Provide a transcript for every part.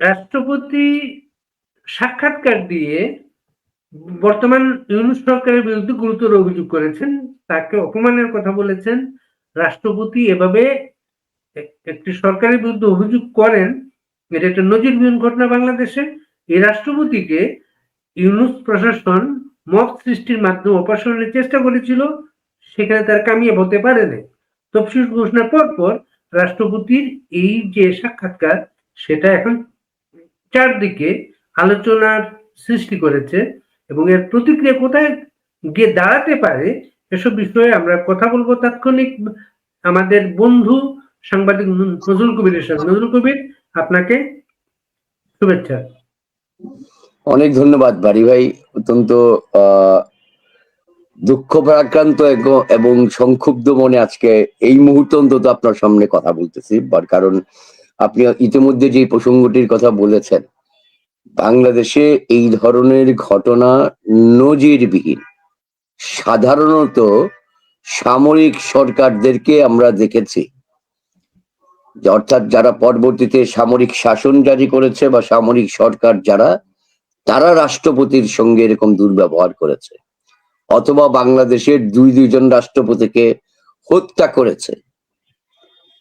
রাষ্ট্রপতি সাক্ষাৎকার দিয়ে বর্তমান ইউনূস সরকারের বিরুদ্ধে গুরুতর অভিযোগ করেছেন, তাকে অপমানের কথা বলেছেন। রাষ্ট্রপতি এভাবে একটি সরকারের বিরুদ্ধে অভিযোগ করেন, এটা একটা নজিরবিহীন ঘটনা বাংলাদেশে। এই রাষ্ট্রপতিকে ইউনূস প্রশাসন মব সৃষ্টির মাধ্যমে অপসারণের চেষ্টা করেছিল, সেখানে তার কামিয়াব হতে পারেনি। তফসিল ঘোষণার পর রাষ্ট্রপতির এই যে সাক্ষাৎকার, সেটা এখন চারদিকে আলোচনার সৃষ্টি করেছে, এবং এর প্রতিক্রিয়া কোথায় গিয়ে দাঁড়াতে পারে এসব বিষয়ে আমরা কথা বলবো তাৎক্ষণিক আমাদের বন্ধু সাংবাদিক নজরুল কবিরের সাথে। নজরুল কবির, আপনাকে শুভেচ্ছা। অনেক ধন্যবাদ বাড়ি ভাই। অত্যন্ত দুঃখ ভারাক্রান্ত এবং সংক্ষুব্ধ মনে আজকে এই মুহূর্তে অন্তত আপনার সামনে কথা বলতেছি, কারণ আপনি ইতিমধ্যে যে প্রসঙ্গটির কথা বলেছেন, বাংলাদেশে এই ধরনের ঘটনা নজিরবিহীন। সাধারণত সামরিক সরকারদেরকে আমরা দেখেছি, অর্থাৎ যারা পরবর্তীতে সামরিক শাসন জারি করেছে বা সামরিক সরকার যারা, তারা রাষ্ট্রপতির সঙ্গে এরকম দুর্ব্যবহার করেছে, অথবা বাংলাদেশের দুইজন রাষ্ট্রপতিকে হত্যা করেছে।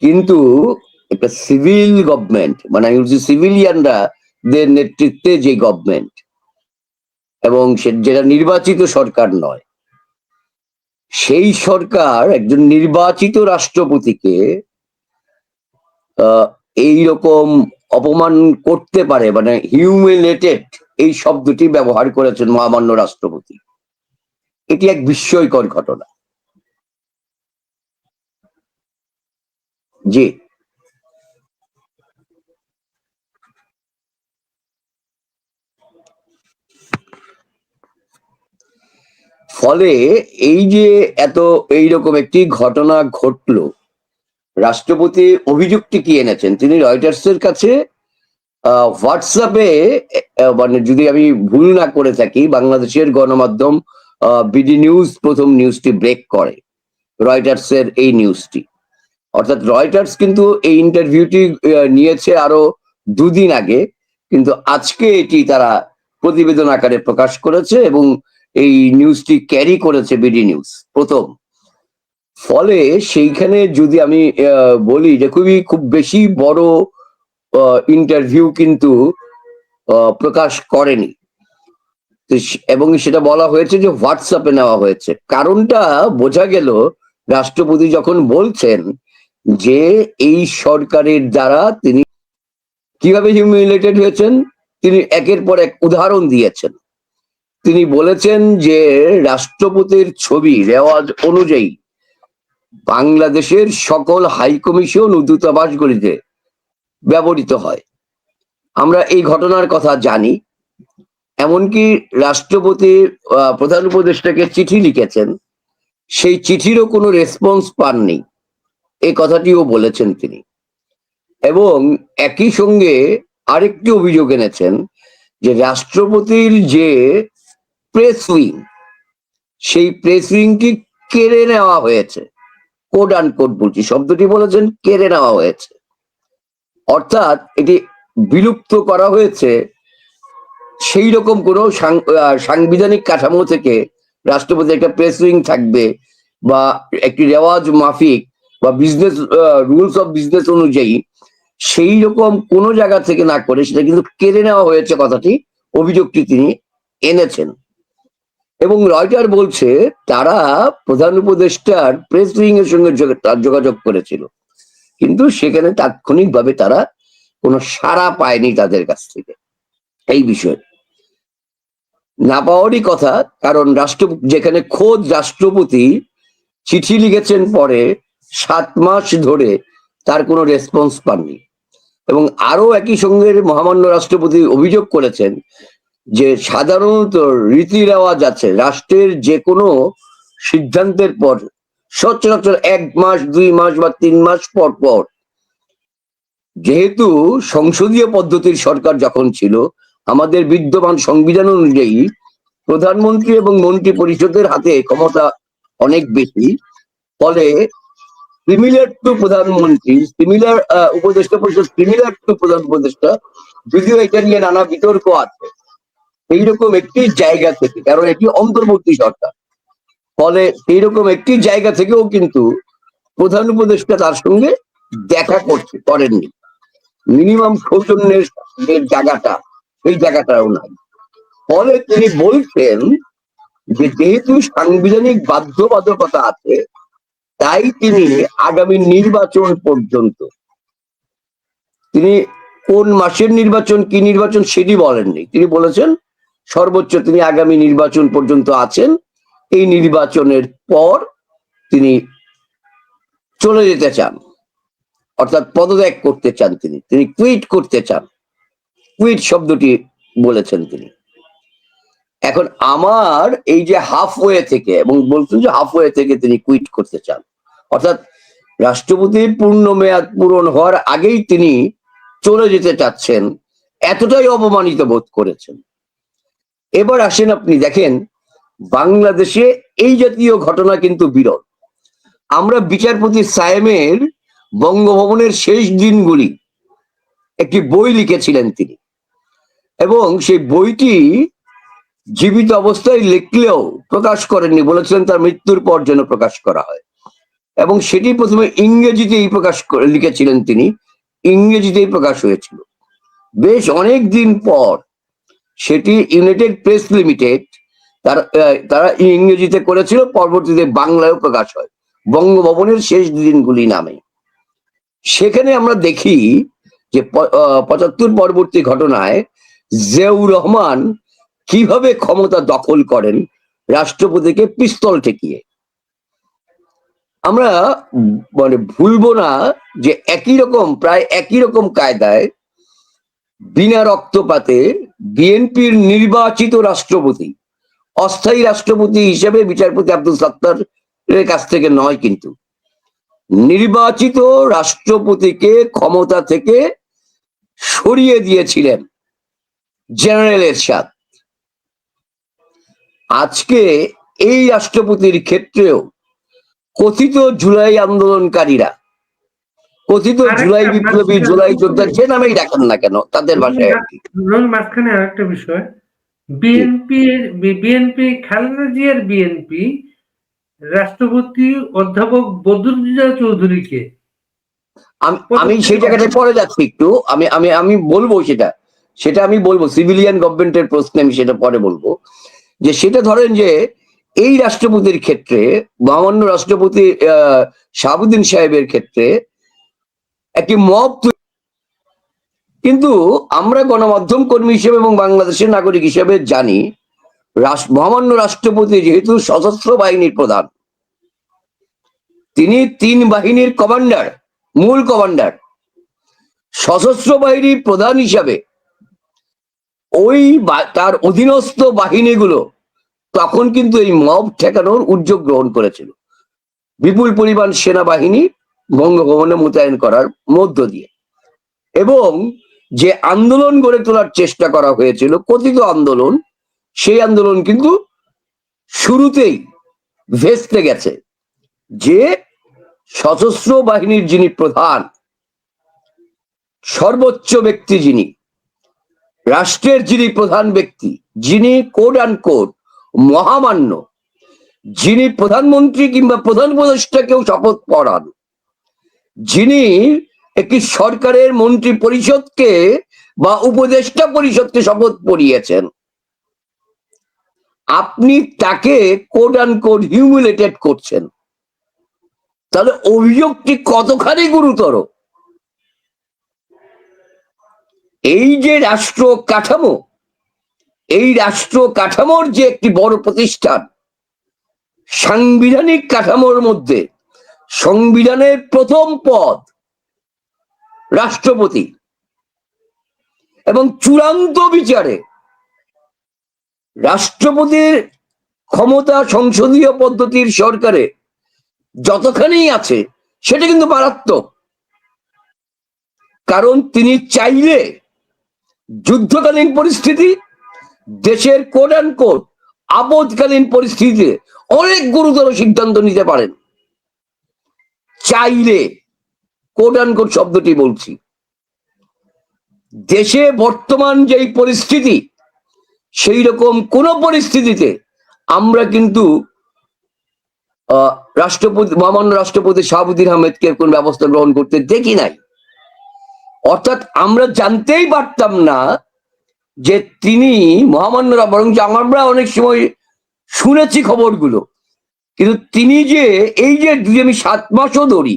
কিন্তু একটা সিভিল গভর্নমেন্ট, মানে সিভিলিয়ানরা দের নেতৃত্বে যে গভর্নমেন্ট, এবং যেটা নির্বাচিত সরকার নয়, সেই সরকার একজন নির্বাচিত রাষ্ট্রপতিকে এইরকম অপমান করতে পারে, মানে হিউমিলেটেড এই শব্দটি ব্যবহার করেছেন মহামান্য রাষ্ট্রপতি। এটি এক বিস্ময়কর ঘটনা। জি, ফলে এই যে এইরকম একটি ঘটনা ঘটলো, রাষ্ট্রপতি অভিযোগটি কি এনেছেন, তিনি রয়টার্সের কাছে হোয়াটসঅ্যাপে, মানে যদি আমি ভুল না করে থাকি, বাংলাদেশের গণমাধ্যম বিডি নিউজ প্রথম নিউজটি ব্রেক করে, রয়টার্সের এই নিউজটি। অর্থাৎ রয়টার্স কিন্তু এই ইন্টারভিউটি নিয়েছে আরো দুদিন আগে, কিন্তু আজকে এটি তারা প্রতিবেদন আকারে প্রকাশ করেছে এবং এই নিউজটি ক্যারি করেছে বিডি নিউজ প্রথম। ফলে সেইখানে যদি আমি বলি যে খুব বেশি বড় ইন্টারভিউ কিন্তু প্রকাশ করেনি, এবং সেটা বলা হয়েছে যে হোয়াটসঅ্যাপে নেওয়া হয়েছে। কারণটা বোঝা গেল, রাষ্ট্রপতি যখন বলছেন যে এই সরকারের দ্বারা তিনি কিভাবে হিউমিলেটেড হয়েছেন, তিনি একের পর এক উদাহরণ দিয়েছেন। তিনি বলেছেন যে রাষ্ট্রপতির ছবি রেওয়াজ অনুযায়ী বাংলাদেশের সকল হাই কমিশন ও দূতাবাসগুলিতে ব্যবহৃত হয়। আমরা এই ঘটনার কথা জানি, এমনকি রাষ্ট্রপতি প্রধান উপদেষ্টাকে চিঠি লিখেছেন, সেই চিঠিরও কোনো রেসপন্স পাননি, এই কথাটিও বলেছেন তিনি। এবং একই সঙ্গে আরেকটি অভিযোগ এনেছেন যে রাষ্ট্রপতির যে প্রেস উইং, সেই প্রেস উইংটি কেড়ে নেওয়া হয়েছে। কোড আনকোড বলছি, শব্দটি বলেছেন কেড়ে নেওয়া হয়েছে, অর্থাৎ এটি বিলুপ্ত করা হয়েছে। সেই রকম কোনো সাংবিধানিক কাঠামো থেকে রাষ্ট্রপতি একটা প্রেস উইং থাকবে, বা একটি রেওয়াজ মাফিক বা বিজনেস রুলস অফ বিজনেস অনুযায়ী সেই রকম কোনো জায়গা থেকে না করে সেটা কিন্তু কেড়ে নেওয়া হয়েছে, কথাটি অভিযোগটি তিনি এনেছেন। এবং রয়টার বলছে তারা প্রধান উপদেষ্টার প্রেস উইং এর সঙ্গে যোগাযোগ করেছিল, কিন্তু সেখানে তাৎক্ষণিকভাবে তারা কোনো সাড়া পায়নি তাদের কাছ থেকে। এই বিষয়ে না পাওয়ারই কথা, কারণ যেখানে খোদ রাষ্ট্রপতি চিঠি লিখেছেন পরে 7 মাস ধরে, তার কোনো রেসপন্স পাননি। এবং আরো একই সঙ্গে মহামান্য রাষ্ট্রপতি অভিযোগ করেছেন যে সাধারণত রীতি রেওয়াজ আছে, রাষ্ট্রের যে কোনো সিদ্ধান্তের পর সচরাচর 1 মাস 2 মাস বা 3 মাস পর পর, যেহেতু সংসদীয় পদ্ধতির সরকার যখন ছিল, আমাদের বিদ্যমান সংবিধান অনুযায়ী প্রধানমন্ত্রী এবং মন্ত্রী পরিষদের হাতে ক্ষমতা অনেক বেশি, ফলে সিমিলার টু প্রধানমন্ত্রী, সিমিলার উপদেষ্টা পরিষদ, সিমিলার টু প্রধান উপদেষ্টা, যদিও এটা নিয়ে নানা বিতর্ক আছে, এইরকম একটি জায়গা থেকে, কারণ এটি অন্তর্বর্তী সরকার, ফলে এইরকম একটি জায়গা থেকেও কিন্তু প্রধান উপদেষ্টা তার সঙ্গে দেখা করেননি। মিনিমাম সৌজন্যের যে জায়গাটা, সেই জায়গাটাও নাই। ফলে তিনি বলছেন যে যেহেতু সাংবিধানিক বাধ্যবাধকতা আছে, তাই তিনি আগামী নির্বাচন পর্যন্ত, তিনি কোন মাসের নির্বাচন, কি নির্বাচন সেটি বলেননি, তিনি বলেছেন সর্বোচ্চ তিনি আগামী নির্বাচন পর্যন্ত আছেন, এই নির্বাচনের পর তিনি চলে যেতে চান, অর্থাৎ পদত্যাগ করতে চান, তিনি কুইট করতে চান, কুইট শব্দটি বলেছেন তিনি। এখন আমার এই যে হাফওয়ে থেকে, এবং বলছেন যে হাফওয়ে থেকে তিনি কুইট করতে চান, অর্থাৎ রাষ্ট্রপতির পূর্ণ মেয়াদ পূরণ হওয়ার আগেই তিনি চলে যেতে চাচ্ছেন, এতটাই অপমানিত বোধ করেছেন। এবার আসেন, আপনি দেখেন বাংলাদেশে এই জাতীয় ঘটনা কিন্তু বিরল। আমরা বিচারপতি সায়েমের বঙ্গভবনের শেষ দিনগুলি একটি বই লিখেছিলেন তিনি, এবং সেই বইটি জীবিত অবস্থায় লিখলেও প্রকাশ করেননি, বলেছিলেন তার মৃত্যুর পর যেন প্রকাশ করা হয়, এবং সেটি প্রথমে ইংরেজিতেই লিখেছিলেন তিনি, ইংরেজিতেই প্রকাশ হয়েছিল। বেশ অনেক দিন পর সেটি ইউনাইটেড প্রেস লিমিটেড তারা ইংরেজিতে করেছিল, পরবর্তীতে বাংলায়ও প্রকাশ হয়, বঙ্গভবনের শেষ দিনগুলি নামে। সেখানে আমরা দেখি যে ৭৫ পরবর্তী ঘটনায় জিয়াউর রহমান কিভাবে ক্ষমতা দখল করেন রাষ্ট্রপতিকে পিস্তল ঠেকিয়ে। আমরা মানে ভুলবো না যে প্রায় একই রকম কায়দায় বিনা রক্তপাতে বিএনপির নির্বাচিত রাষ্ট্রপতি, অস্থায়ী রাষ্ট্রপতি হিসেবে বিচারপতি আব্দুল সাত্তারের কাছ থেকে নয়, কিন্তু নির্বাচিত রাষ্ট্রপতিকে ক্ষমতা থেকে সরিয়ে দিয়েছিলেন জেনারেল এরশাদ। আজকে এই রাষ্ট্রপতির ক্ষেত্রেও কথিত জুলাই আন্দোলনকারীরা, কথিত জুলাই বিপ্লবী, জুলাই যোদ্ধা, যে নামেই ডাকেন না কেন তাদের ভাষায় আর কি। মাঝখানে আরেকটা বিষয়, বিএনপি খালেদা জিয়ার বিএনপি রাষ্ট্রপতি অধ্যাপক বদরুদ্দোজা চৌধুরীকে, আমি সেই জায়গাটায় পরে যাচ্ছি একটু, আমি বলবো সেটা আমি বলবো, সিভিলিয়ান গভর্নমেন্টের প্রশ্নে আমি সেটা পরে বলবো। যে সেটা ধরেন যে এই রাষ্ট্রপতির ক্ষেত্রে, মহামান্য রাষ্ট্রপতি শাহাবুদ্দিন সাহেবের ক্ষেত্রে একটি মব, কিন্তু আমরা গণমাধ্যম কর্মী হিসেবে এবং বাংলাদেশের নাগরিক হিসেবে জানি মহামান্য রাষ্ট্রপতি যেহেতু সশস্ত্র বাহিনীর প্রধান, তিনি ৩ বাহিনীর কমান্ডার, মূল কমান্ডার, সশস্ত্র বাহিনীর প্রধান হিসাবে ওই তার অধীনস্থ বাহিনীগুলো তখন কিন্তু এই মব ঠেকানোর উদ্যোগ গ্রহণ করেছিল, বিপুল পরিমাণ সেনাবাহিনী বঙ্গভবনে মোতায়েন করার মধ্য দিয়ে। এবং যে আন্দোলন গড়ে তোলার চেষ্টা করা হয়েছিল, কথিত আন্দোলন, সেই আন্দোলন কিন্তু শুরুতেই ভেস্তে গেছে। যে সশস্ত্র বাহিনীর যিনি প্রধান, সর্বোচ্চ ব্যক্তি, যিনি রাষ্ট্রের যিনি প্রধান ব্যক্তি, যিনি কোড অ্যান্ড কোড মহামান্য, যিনি প্রধানমন্ত্রী কিংবা প্রধান উপদেষ্টাকেও শপথ পড়ান, যিনি একটি সরকারের মন্ত্রী পরিষদকে বা উপদেষ্টা পরিষদকে শপথ পড়িয়েছেন, আপনি তাকে কোড অ্যান্ড কোড হিউমিলেটেড করছেন, তাহলে অভিযোগটি কতখানি গুরুতর। এই যে রাষ্ট্র কাঠামো, এই রাষ্ট্র কাঠামোর যে একটি বড় প্রতিষ্ঠান, সাংবিধানিক কাঠামোর মধ্যে সংবিধানের প্রথম পদ রাষ্ট্রপতি, এবং চূড়ান্ত বিচারে রাষ্ট্রপতির ক্ষমতা সংসদীয় পদ্ধতির সরকারে যতখানি আছে সেটা কিন্তু মারাত্মক। কারণ তিনি চাইলে যুদ্ধকালীন পরিস্থিতি, দেশের কোড অ্যান্ড কোড আপদকালীন পরিস্থিতিতে অনেক গুরুতর সিদ্ধান্ত নিতে পারেন। চাইলে, কোট আনকোট শব্দটি বলছি, দেশে বর্তমান যেই পরিস্থিতি, সেই রকম কোন পরিস্থিতিতে আমরা কিন্তু রাষ্ট্রপতি, মহামান্য রাষ্ট্রপতি শাহাবুদ্দিন আহমেদকে কোন ব্যবস্থা গ্রহণ করতে দেখি নাই। অর্থাৎ আমরা জানতেই পারতাম না যে তিনি মহামান্যরা, বরং আমরা অনেক সময় শুনেছি খবরগুলো, কিন্তু তিনি যে এই যে আমি 7 মাসও ধরি,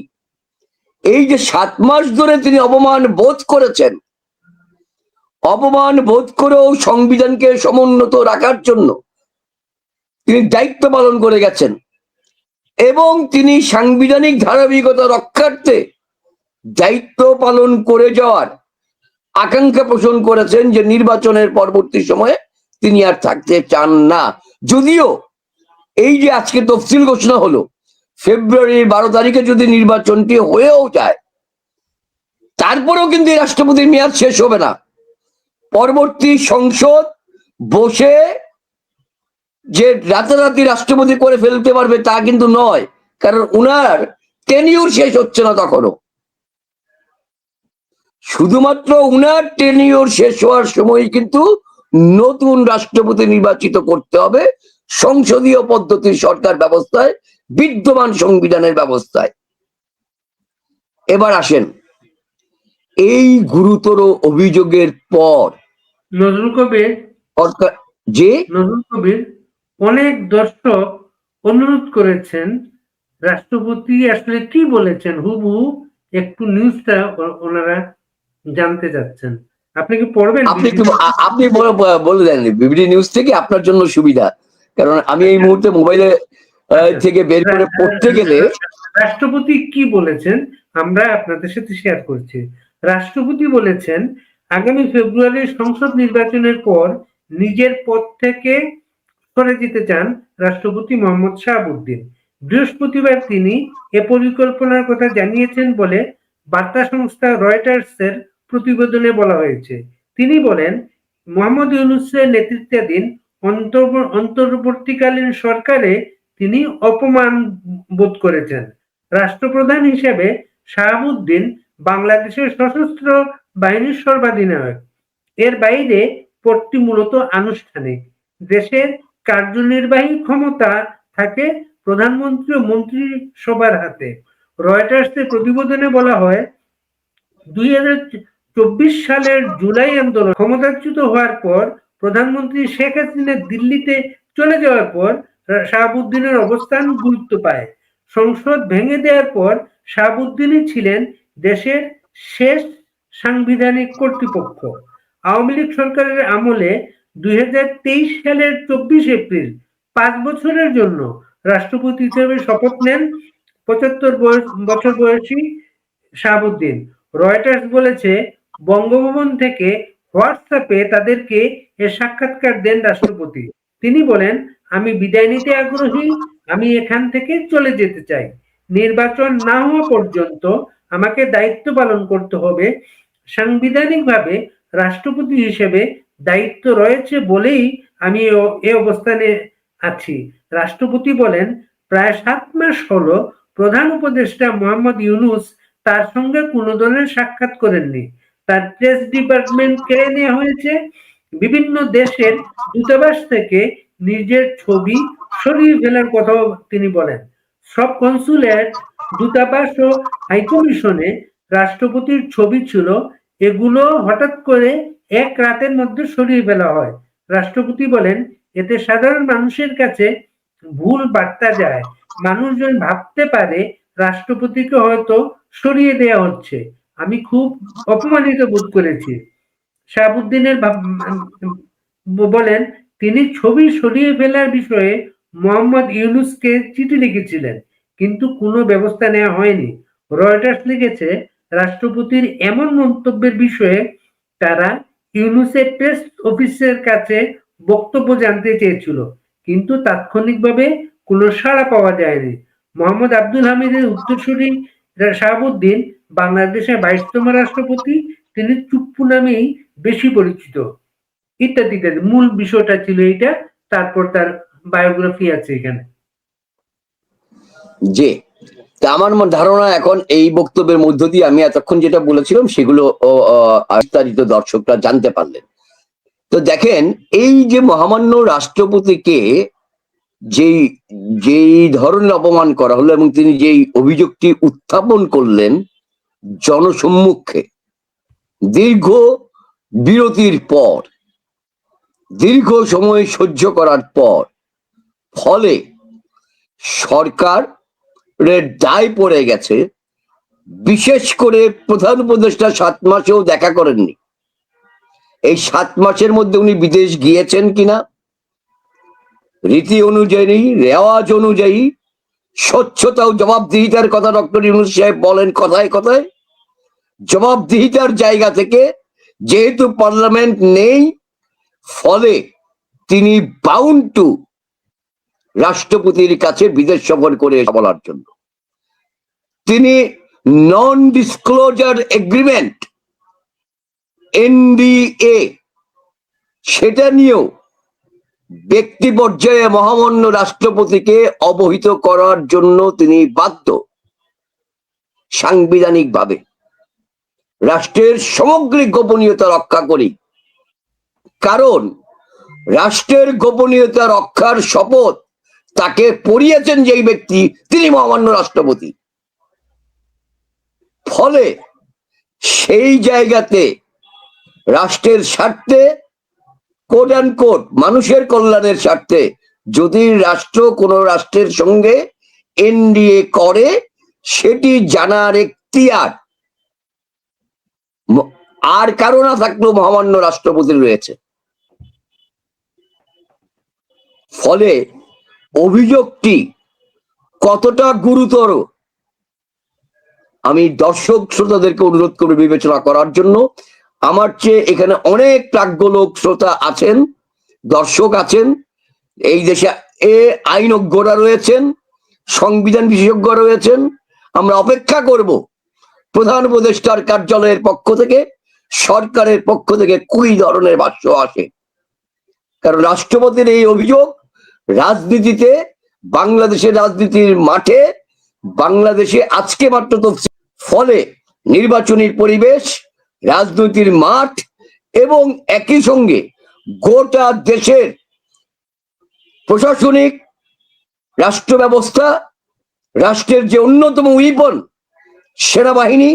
এই যে 7 মাস ধরে তিনি অপমান বোধ করেছেন, অপমান বোধ করেও সংবিধানকে সমুন্নত রাখার জন্য তিনি দায়িত্ব পালন করে গেছেন, এবং তিনি সাংবিধানিক ধারাবাহিকতা রক্ষার্থে দায়িত্ব পালন করে যাওয়ার আকাঙ্ক্ষা পোষণ করেছেন যে নির্বাচনের পরবর্তী সময়ে তিনি আর থাকতে চান না। যদিও এই যে আজকে তফসিল ঘোষণা হলো, ফেব্রুয়ারির 12 তারিখে যদি নির্বাচনটি হয়েও যায়, তারপরেও কিন্তু এই রাষ্ট্রপতির মেয়াদ শেষ হবে না। পরবর্তী সংসদ বসে যে রাতারাতি রাষ্ট্রপতি করে ফেলতে পারবে তা কিন্তু নয়, কারণ উনার টেনিউর শেষ হচ্ছে না তখনও। শুধুমাত্র উনার টেনিউর শেষ হওয়ার সময় কিন্তু নতুন রাষ্ট্রপতি নির্বাচিত করতে হবে সংসদীয় পদ্ধতির সরকার ব্যবস্থায়, বিদ্যমান সংবিধানের ব্যবস্থায়। এবার আসেন, এই গুরুতর অভিযোগের পর নজরুল কবির অনেক দর্শক অনুরোধ করেছেন রাষ্ট্রপতি আসলে কি বলেছেন, হুবহু একটু নিউজটা ওনারা জানতে যাচ্ছেন। আপনি কি পড়বেন? আপনি বলে দেন বিবিডি নিউজ থেকে, আপনার জন্য সুবিধা, কারণ আমি এই মুহূর্তে মোবাইলে থেকে বের করে পড়তে গেলে। রাষ্ট্রপতি কি বলেছেন আমরা আপনাদের সাথে শেয়ার করছি। রাষ্ট্রপতি বলেছেন, আগামী ফেব্রুয়ারির সংসদ নির্বাচনের পর নিজের পদ থেকে সরে যেতে চান রাষ্ট্রপতি মোহাম্মদ শাহাবুদ্দিন। বৃহস্পতিবার তিনি এ পরিকল্পনার কথা জানিয়েছেন বলে বার্তা সংস্থা রয়টার্সের প্রতিবেদনে বলা হয়েছে। তিনি বলেন, মোহাম্মদ ইউনূসের নেতৃত্বাধীন অন্তর্বর্তীকালীন সরকারে তিনি অপমান বোধ করেছেন। রাষ্ট্রপ্রধান হিসেবে শাহাবুদ্দিন বাংলাদেশের সশস্ত্র বাহিনীর সর্বাধিনায়ক। এর বাইরে পদটি মূলত আনুষ্ঠানিক। দেশের কার্যনির্বাহী ক্ষমতা থাকে প্রধানমন্ত্রী ও মন্ত্রিসভার হাতে। রয়টার্সের প্রতিবেদনে বলা হয়, 2024 সালের জুলাই আন্দোলন ক্ষমতাচ্যুত হওয়ার পর প্রধানমন্ত্রী শেখ হাসিনা দিল্লিতে চলে যাওয়ার পর শাহাবুদ্দিনের অবস্থান গুরুত্ব পায়। সংসদ ভেঙে দেওয়ার পর শাহাবুদ্দিনই ছিলেন দেশের শেষ সাংবিধানিক কর্তৃপক্ষ। আওয়ামী লীগ সরকারের আমলে 2023 সালের 24 এপ্রিল 5 বছরের জন্য রাষ্ট্রপতি হিসেবে শপথ নেন 75 বছর বয়সী শাহাবুদ্দিন। রয়টার্স বলেছে, বঙ্গভবন থেকে হোয়াটসঅ্যাপে তাদেরকে এ সাক্ষাৎকার দেন রাষ্ট্রপতি। তিনি বলেন, আমি বিদায় নিতে আগ্রহী, আমি এখান থেকে চলে যেতে চাই। নির্বাচন না হওয়া পর্যন্ত আমাকে দায়িত্ব পালন করতে হবে। সাংবিধানিকভাবে রাষ্ট্রপতি হিসেবে দায়িত্ব রয়েছে বলেই আমি এ অবস্থানে আছি। রাষ্ট্রপতি বলেন, প্রায় 7 মাস হলো প্রধান উপদেষ্টা মোহাম্মদ ইউনূস তার সঙ্গে কোনো ধরনের সাক্ষাৎ করেননি। তার প্রেস ডিপার্টমেন্ট কেড়ে নেওয়া হয়েছে। বিভিন্ন দেশের দূতাবাস থেকে নিজের ছবি সরিয়ে ফেলার কথাও তিনি বলেন। সব কনসুলেট, দূতাবাস ও হাইকমিশনে রাষ্ট্রপতির ছবি ছিল, এগুলো হঠাৎ করে এক রাতের মধ্যে সরিয়ে ফেলা হয়। রাষ্ট্রপতি বলেন, এতে সাধারণ মানুষের কাছে ভুল বার্তা যায়। মানুষজন ভাবতে পারে রাষ্ট্রপতিকে হয়তো সরিয়ে দেওয়া হচ্ছে। আমি খুব অপমানিত বোধ করেছি। শাহাবুদ্দিনের বলেন, তিনি ছবি সরিয়ে ফেলার বিষয়ে মোহাম্মদ ইউনূসকে চিঠি লিখেছিলেন, কিন্তু কোনো ব্যবস্থা নেওয়া হয়নি। রয়টার্স লিখেছে, রাষ্ট্রপতির এমন মন্তব্যের বিষয়ে তারা ইউনূসের প্রেস অফিসের কাছে বক্তব্য জানতে চেয়েছিল, কিন্তু তাৎক্ষণিকভাবে কোনো সাড়া পাওয়া যায়নি। মোহাম্মদ আব্দুল হামিদের উত্তরসূরি শাহাবুদ্দিন বাংলাদেশের 22তম রাষ্ট্রপতি। তিনি চুপ্পু নামেই বেশি পরিচিত। ইত্যাদি ইত্যাদি। মূল বিষয়টা ছিল এইটা, তারপর তার বায়োগ্রাফি আছে এখানে। জি, তা আমার ধারণা এখন এই বক্তব্যের মধ্য দিয়ে আমি এতক্ষণ যেটা বলেছিলাম সেগুলো বিস্তারিত দর্শকরা জানতে পারলেন। তো দেখেন, এই যে মহামান্য রাষ্ট্রপতিকে যেই যেই ধরনের অপমান করা হলো এবং তিনি যেই অভিযোগটি উত্থাপন করলেন জনসম্মুখে দীর্ঘ বিরতির পর, দীর্ঘ সময় সহ্য করার পর, ফলে সরকারের দায় পড়ে গেছে। বিশেষ করে প্রধান উপদেষ্টা 7 মাসেও দেখা করেননি। এই 7 মাসের মধ্যে উনি বিদেশ গিয়েছেন কিনা, রীতি অনুযায়ী, রেওয়াজ অনুযায়ী, স্বচ্ছতা ও জবাবদিহিতার কথা ডক্টর ইউনূস সাহেব বলেন কথায় কথায়। জবাবদিহিতার জায়গা থেকে যেহেতু পার্লামেন্ট নেই, ফলে তিনি বাউন্ড টু রাষ্ট্রপতির কাছে বিদেশ সফর করে বলার জন্য। তিনি নন ডিসক্লোজার এগ্রিমেন্ট NDA সেটা নিয়েও ব্যক্তি পর্যায়ে মহামান্য রাষ্ট্রপতিকে অবহিত করার জন্য তিনি বাধ্য সাংবিধানিকভাবে, রাষ্ট্রের সামগ্রিক গোপনীয়তা রক্ষা করি। কারণ রাষ্ট্রের গোপনীয়তা রক্ষার শপথ তাকে পড়িয়েছেন যেই ব্যক্তি, তিনি মহামান্য রাষ্ট্রপতি। ফলে সেই জায়গাতে রাষ্ট্রের স্বার্থে, কোট অ্যান্ড কোট মানুষের কল্যাণের স্বার্থে, যদি রাষ্ট্র কোন রাষ্ট্রের সঙ্গে NDA করে, সেটি জানার এখতিয়ার আর কারো না থাকলেও মহামান্য রাষ্ট্রপতির রয়েছে। ফলে অভিযোগটি কতটা গুরুতর আমি দর্শক শ্রোতাদেরকে অনুরোধ করে বিবেচনা করার জন্য। আমার চেয়ে এখানে অনেক প্রাজ্ঞলোক শ্রোতা আছেন, দর্শক আছেন, এই দেশে আইনজ্ঞরা রয়েছেন, সংবিধান বিশেষজ্ঞ রয়েছেন। আমরা অপেক্ষা করব প্রধান উপদেষ্টার কার্যালয়ের পক্ষ থেকে, সরকারের পক্ষ থেকে কি ধরনের ভাষ্য আসে। কারণ রাষ্ট্রপতির এই অভিযোগ রাজনীতিতে, বাংলাদেশের রাজনীতির মাঠে, বাংলাদেশে আজকে মাত্র তো, ফলে নির্বাচনী পরিবেশ, রাজনীতির মাঠ এবং একই সঙ্গে গোটা দেশের প্রশাসনিক রাষ্ট্র ব্যবস্থা, রাষ্ট্রের যে অন্যতম উইপন সেনাবাহিনী,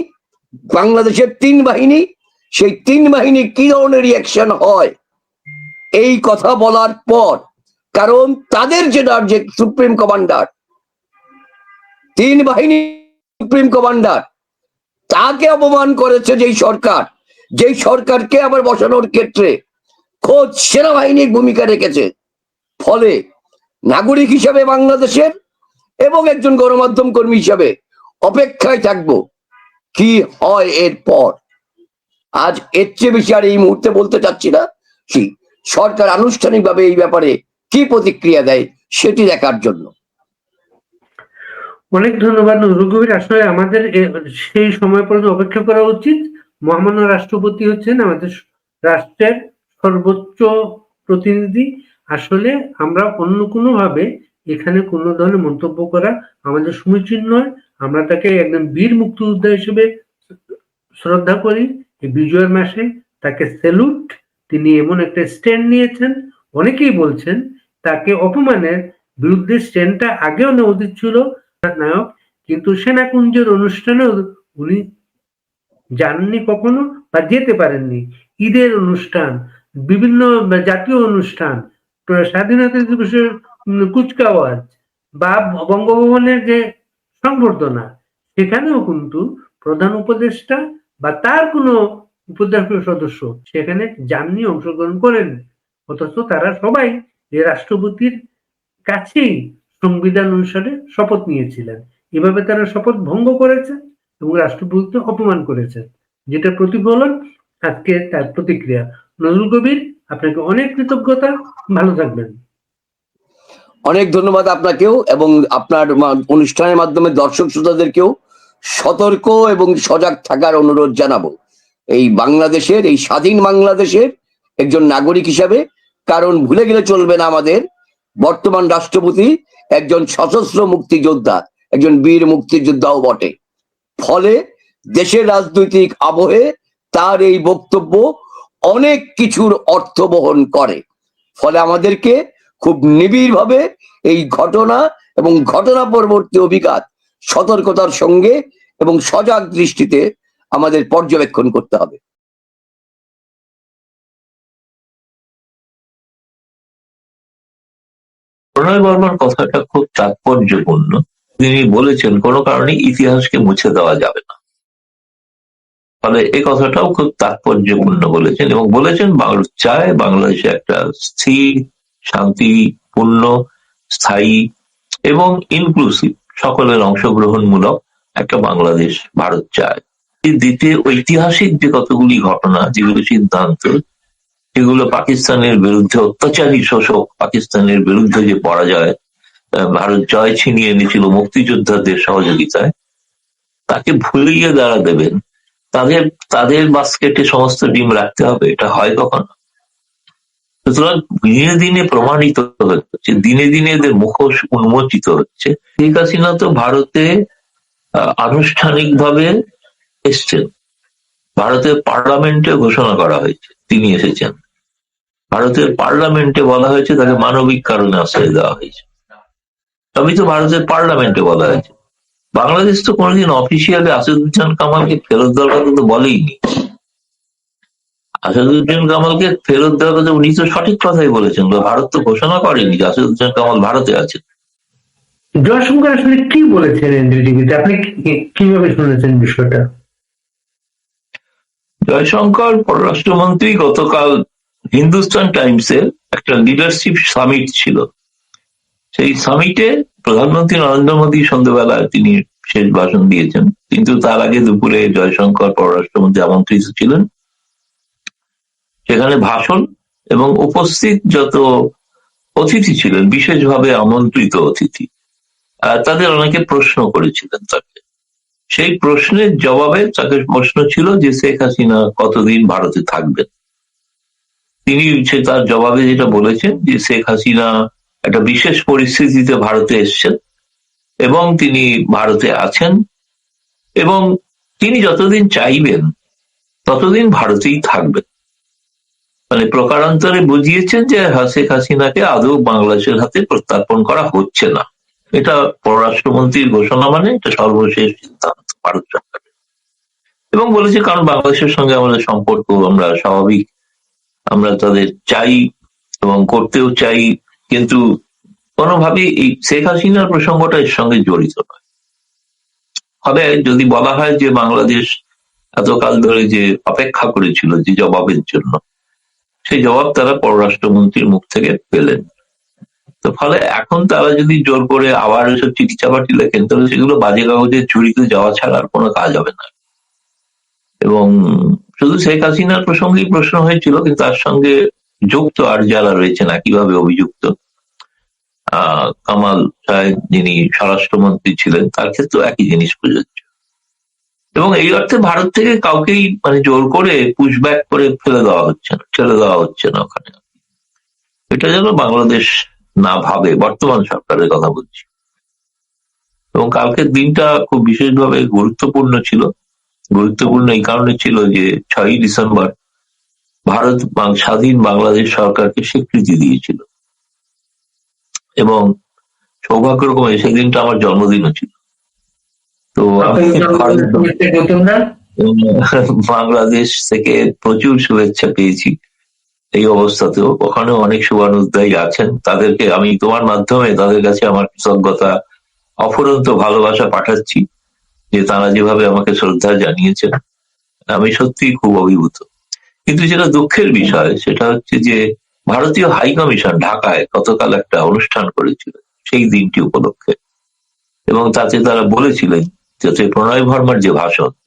বাংলাদেশের 3 বাহিনী, সেই 3 বাহিনী কি ধরনের রিয়াকশন হয় এই কথা বলার পর। কারণ তাদের যে সুপ্রিম কমান্ডার, 3 বাহিনী সুপ্রিম কমান্ডার, তাকে অপমান করেছে যেই সরকারকে আবার বসানোর ক্ষেত্রে খোদ সেনাবাহিনীর ভূমিকা রেখেছে। ফলে নাগরিক হিসাবে বাংলাদেশের এবং একজন গণমাধ্যম কর্মী হিসাবে অপেক্ষায় থাকবো কি হয় এরপর। আজ এর চেয়ে বেশি আর এই মুহূর্তে বলতে চাচ্ছি না। সরকার আনুষ্ঠানিকভাবে এই ব্যাপারে কি প্রতিক্রিয়া দেয় সেটি দেখার জন্য। অনেক ধন্যবাদ নজরুল কবির। আসলে আমাদের সেই সময় পর্যন্ত অপেক্ষা করা উচিত। মহামান্য রাষ্ট্রপতি হচ্ছেন আমাদের রাষ্ট্রের সর্বোচ্চ প্রতিনিধি। আসলে আমরা অন্য কোনো ভাবে এখানে কোনো ধরনের মন্তব্য করা আমাদের সমীচীন নয়। আমরা তাকে একজন বীর মুক্তিযোদ্ধা হিসেবে শ্রদ্ধা করি। এই বিজয়ের মাসে তাকে স্যালুট। তিনি এমন একটা স্ট্যান্ড নিয়েছেন, অনেকেই বলছেন তাকে অপমানের বিরুদ্ধে স্ট্যান্ডটা আগেও নেওয়া উচিত ছিল নায়ক, কিন্তু সেনাকুঞ্জের অনুষ্ঠানে উনি যাননি কখনো বা যেতে পারেননি। ঈদের অনুষ্ঠান, বিভিন্ন জাতীয় অনুষ্ঠান, স্বাধীনতা দিবসের কুচকাওয়াজ বা বঙ্গভবনের যে সংবর্ধনা, সেখানেও কিন্তু প্রধান উপদেষ্টা বা তার কোনো উপদেষ্টা সদস্য সেখানে যাননি, অংশগ্রহণ করেন। অথচ তারা সবাই যে রাষ্ট্রপতির কাছেই সংবিধান অনুসারে শপথ নিয়েছিলেন। এভাবে তারা শপথ ভঙ্গ করেছে এবং রাষ্ট্রপতিকে অপমান করেছে, যেটা প্রতিফলন আজকে তার প্রতিক্রিয়া। নজরুল কবির, আপনাকে অনেক কৃতজ্ঞতা, ভালো থাকবেন। অনেক ধন্যবাদ আপনাকেও এবং আপনার অনুষ্ঠানের মাধ্যমে দর্শক শ্রোতাদেরকেও সতর্ক এবং সজাগ থাকার অনুরোধ জানাবো এই বাংলাদেশের, এই স্বাধীন বাংলাদেশের একজন নাগরিক হিসাবে। কারণ ভুলে গেলে চলবে না, আমাদের বর্তমান রাষ্ট্রপতি একজন সশস্ত্র মুক্তিযোদ্ধা, একজন বীর মুক্তিযোদ্ধাও বটে। ফলে দেশের রাজনৈতিক আবহে তার এই বক্তব্য অনেক কিছুর অর্থ বহন করে। ফলে আমাদেরকে খুব নিবিড়ভাবে এই ঘটনা এবং ঘটনা পরবর্তী অভিঘাত সতর্কতার সঙ্গে এবং সজাগ দৃষ্টিতে আমাদের পর্যবেক্ষণ করতে হবে। প্রণয় বর্মার কথাটা খুব তাৎপর্যপূর্ণ। তিনি বলেছেন কোনো কারণে ইতিহাসকে মুছে দেওয়া যাবে না। ফলে এই কথাটাও খুব তাৎপর্যপূর্ণ বলেছেন, এবং বলেছেন চায় বাংলাদেশে একটা স্থির, শান্তিপূর্ণ, স্থায়ী এবং ইনক্লুসিভ, সকলের অংশগ্রহণমূলক একটা বাংলাদেশ ভারত চায়। এই দ্বিতীয় ঐতিহাসিক যে কতগুলি ঘটনা, যেগুলো সিদ্ধান্ত, সেগুলো পাকিস্তানের বিরুদ্ধে, অত্যাচারী শোষক পাকিস্তানের বিরুদ্ধে যে পরাজয় ভারত জয় ছিনিয়ে এনেছিল মুক্তিযোদ্ধাদের সহযোগিতায়, তাকে ভুলিয়ে দাঁড়া দেবেন, তাদের তাদের বাস্কেটে সমস্ত ডিম রাখতে হবে, এটা হয় কখনো? সুতরাং দিনে দিনে প্রমাণিত হচ্ছে, দিনে দিনে এদের মুখোশ উন্মোচিত হচ্ছে। শেখ হাসিনা তো ভারতে আনুষ্ঠানিকভাবে এসছেন, ভারতের পার্লামেন্টে ঘোষণা করা হয়েছে তিনি এসেছেন, ভারতের পার্লামেন্টে বলা হয়েছে তাকে মানবিক কারণে আশ্রয় দেওয়া হয়েছে। তবেই তো ভারতের পার্লামেন্টে বলা হয়েছে। বাংলাদেশ তো কোনোদিন অফিসিয়ালি আসাদুজ্জামান কামালকে ফেরত দেওয়ার কথা তো বলেইনি। আসাদুজ্জামান কামালকে ফেরত দেওয়ার কথা উনি তো সঠিক কথাই বলেছেন, ভারত তো ঘোষণা করেনি যে আসাদুজ্জামান কামাল ভারতে আছে। জয়শঙ্কর আসলে কি বলেছেন এনডিটিভিতে, আপনি কিভাবে শুনেছেন বিষয়টা? জয়শঙ্কর পররাষ্ট্রমন্ত্রী গতকাল হিন্দুস্তান টাইমসের একটা লিডারশিপ সামিট ছিল, সেই সামিটে প্রধানমন্ত্রী নরেন্দ্র মোদী সন্ধ্যাবেলায় তিনি শেষ ভাষণ দিয়েছেন, কিন্তু তার আগে দুপুরে জয়শঙ্কর পররাষ্ট্রমন্ত্রী আমন্ত্রিত ছিলেন। সেখানে ভাষণ এবং উপস্থিত যত অতিথি ছিলেন, বিশেষভাবে আমন্ত্রিত অতিথি, তাদের অনেকে প্রশ্ন করেছিলেন তাকে। সেই প্রশ্নের জবাবে তাকে প্রশ্ন ছিল যে শেখ হাসিনা কতদিন ভারতে থাকবেন। তিনি তার জবাবে যেটা বলেছেন যে শেখ হাসিনা একটা বিশেষ পরিস্থিতিতে ভারতে এসছেন এবং তিনি ভারতে আছেন, এবং তিনি যতদিন চাইবেন ততদিন ভারতেই থাকবেন। মানে প্রকারান্তরে বুঝিয়েছেন যে শেখ হাসিনাকে আদৌ বাংলাদেশের হাতে প্রত্যার্পণ করা হচ্ছে না। এটা পররাষ্ট্রমন্ত্রীর ঘোষণা, মানে এটা সর্বশেষ সিদ্ধান্ত ভারত সরকারের। এবং বলেছে কারণ বাংলাদেশের সঙ্গে আমাদের সম্পর্ক আমরা স্বাভাবিক, আমরা তাদের চাই এবং করতেও চাই, কিন্তু কোনোভাবেই এই শেখ হাসিনার প্রসঙ্গটা এর সঙ্গে জড়িত নয়। ফলে যদি বলা হয় যে বাংলাদেশ এতকাল ধরে যে অপেক্ষা করেছিল যে জবাবের জন্য, সেই জবাব তারা পররাষ্ট্রমন্ত্রীর মুখ থেকে পেলেন। তো ফলে এখন তারা যদি জোর করে আবার এসব চিঠি চাপাটি লেখেন, তাহলে সেগুলো বাজে কাগজের ঝুড়িতে যাওয়া ছাড়া আর কোনো কাজ হবে না। এবং শুধু শেখ হাসিনার প্রসঙ্গেই প্রশ্ন হয়েছিল, কিন্তু তার সঙ্গে যুক্ত আর যারা রয়েছেন একইভাবে অভিযুক্ত, কামাল সাহেব যিনি স্বরাষ্ট্রমন্ত্রী ছিলেন, তার ক্ষেত্রেও একই জিনিস প্রযোজ্য। এবং এই অর্থে ভারত থেকে কাউকেই মানে জোর করে পুশব্যাক করে ঠেলে দেওয়া হচ্ছে না ওখানে। এটা যেন বাংলাদেশ না ভাবে, বর্তমান সরকারের কথা বলছি। এবং কালকের দিনটা খুব বিশেষভাবে গুরুত্বপূর্ণ ছিল। গুরুত্বপূর্ণ এই কারণে ছিল যে 6ই ডিসেম্বর ভারত স্বাধীন বাংলাদেশ সরকারকে স্বীকৃতি দিয়েছিল, এবং সৌভাগ্যক্রমে সেই দিনটা আমার জন্মদিনও ছিল। তো বাংলাদেশ থেকে প্রচুর শুভেচ্ছা পেয়েছি। এই অবস্থাতেও ওখানে অনেক শুভানুধ্যায়ী আছেন, তাদেরকে আমি তোমার মাধ্যমে তাদের কাছে আমার কৃতজ্ঞতা, অফুরন্ত ভালোবাসা পাঠাচ্ছি, যে তারা যেভাবে আমাকে শ্রদ্ধা জানিয়েছেন। আমি সত্যি খুব অভিভূত। কিন্তু যেটা দুঃখের বিষয় সেটা হচ্ছে যে ভারতীয় হাই কমিশন ঢাকায় গতকাল একটা অনুষ্ঠান করেছিল সেই দিনটি উপলক্ষে, এবং তাতে তারা বলেছিলেন যাতে প্রণয় বর্মার